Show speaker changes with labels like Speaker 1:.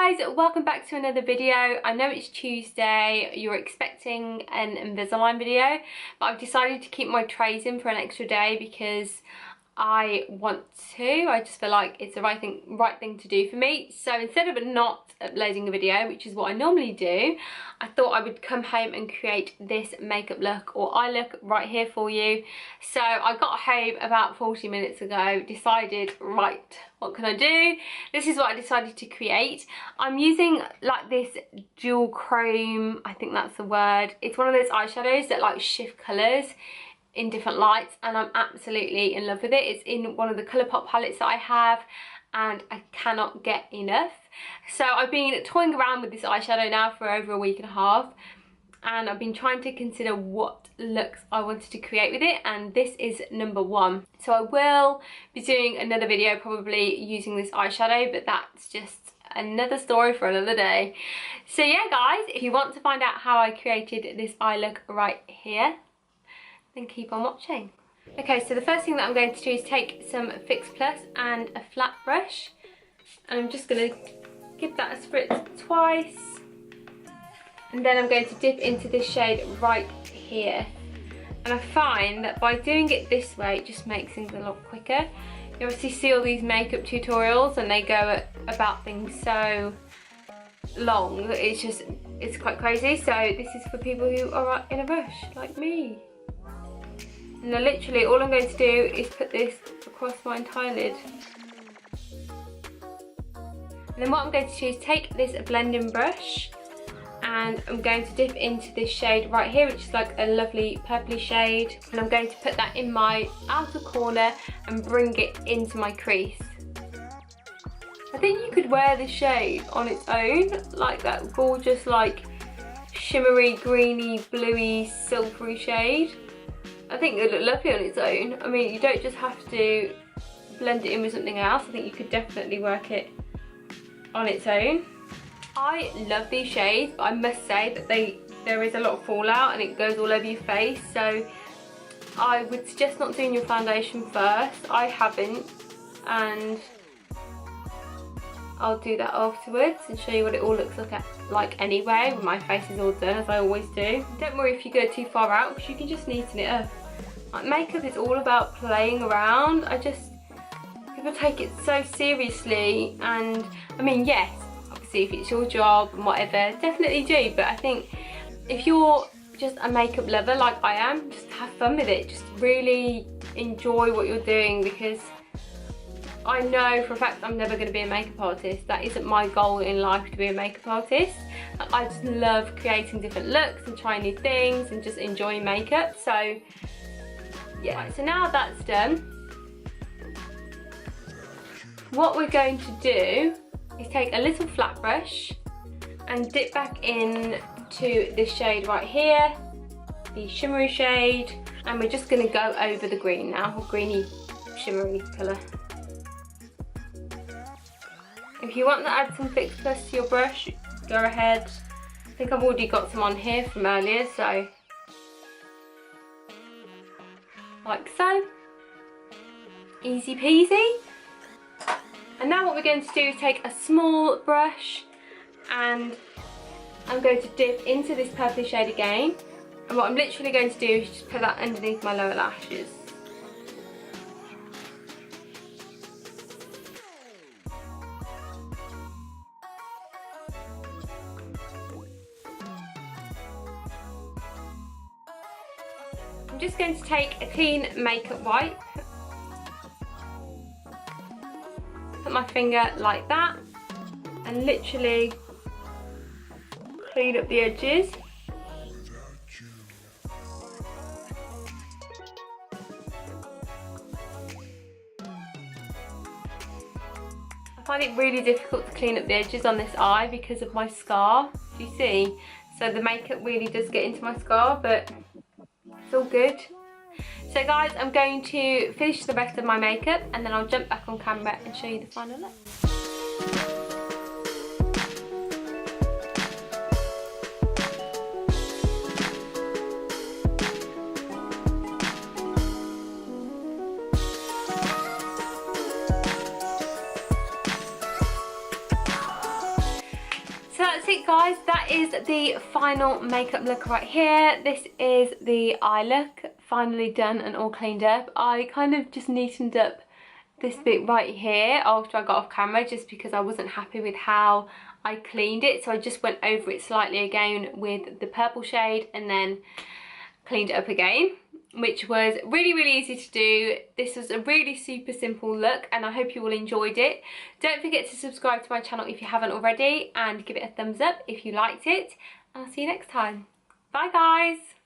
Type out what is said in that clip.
Speaker 1: guys, welcome back to another video. I know it's Tuesday, you're expecting an Invisalign video, but I've decided to keep my trays in for an extra day because I want to. I just feel like it's the right thing to do for me. So instead of not uploading a video, which is what I normally do, I thought I would come home and create this makeup look or eye look right here for you. So I got home about 40 minutes ago, decided, right, what can I do? This is what I decided to create. I'm using like this dual chrome, I think that's the word. It's one of those eyeshadows that like shift colours in different lights, and I'm absolutely in love with it. It's in one of the Colourpop palettes that I have and I cannot get enough. So I've been toying around with this eyeshadow now for over a week and a half, and I've been trying to consider what looks I wanted to create with it, and this is number one. So I will be doing another video probably using this eyeshadow, but that's just another story for another day. So yeah guys, if you want to find out how I created this eye look right here, then keep on watching. Okay, so the first thing that I'm going to do is take some Fix Plus and a flat brush, and I'm just going to give that a spritz twice, and then I'm going to dip into this shade right here. And I find that by doing it this way, it just makes things a lot quicker. You obviously see all these makeup tutorials and they go about things so long that it's quite crazy. So this is for people who are in a rush like me. And then literally all I'm going to do is put this across my entire lid. And then what I'm going to do is take this blending brush and I'm going to dip into this shade right here, which is like a lovely purpley shade. And I'm going to put that in my outer corner and bring it into my crease. I think you could wear this shade on its own, like that gorgeous like shimmery, greeny, bluey, silvery shade. I think it would look lovely on its own. I mean, you don't just have to blend it in with something else. I think you could definitely work it on its own. I love these shades, but I must say that there is a lot of fallout and it goes all over your face. So I would suggest not doing your foundation first. I haven't, and I'll do that afterwards and show you what it all looks like anyway when my face is all done, as I always do. Don't worry if you go too far out, because you can just neaten it up. Like, makeup is all about playing around. People take it so seriously, and I mean, yes, obviously if it's your job and whatever, definitely do, but I think if you're just a makeup lover like I am, just have fun with it. Just really enjoy what you're doing, because I know for a fact I'm never going to be a makeup artist. That isn't my goal in life, to be a makeup artist. I just love creating different looks and trying new things and just enjoying makeup. So yeah, right, so now that's done, what we're going to do is take a little flat brush and dip back in to this shade right here, the shimmery shade, and we're just going to go over the green now, a greeny shimmery colour. If you want to add some Fix Plus to your brush, go ahead. I think I've already got some on here from earlier, so like so. Easy peasy. And now what we're going to do is take a small brush and I'm going to dip into this purple shade again. And what I'm literally going to do is just put that underneath my lower lashes. I'm just going to take a clean makeup wipe, put my finger like that, and literally clean up the edges. I find it really difficult to clean up the edges on this eye because of my scar, do you see? So the makeup really does get into my scar, but it's all good. So guys, I'm going to finish the rest of my makeup and then I'll jump back on camera and show you the final look. that's it guys, that is the final makeup look right here. This is the eye look, finally done and all cleaned up. I kind of just neatened up this bit right here after I got off camera just because I wasn't happy with how I cleaned it, so I just went over it slightly again with the purple shade and then cleaned it up again, which was really easy to do. This was a really super simple look and I hope you all enjoyed it. Don't forget to subscribe to my channel if you haven't already and give it a thumbs up if you liked it, and I'll see you next time. Bye guys.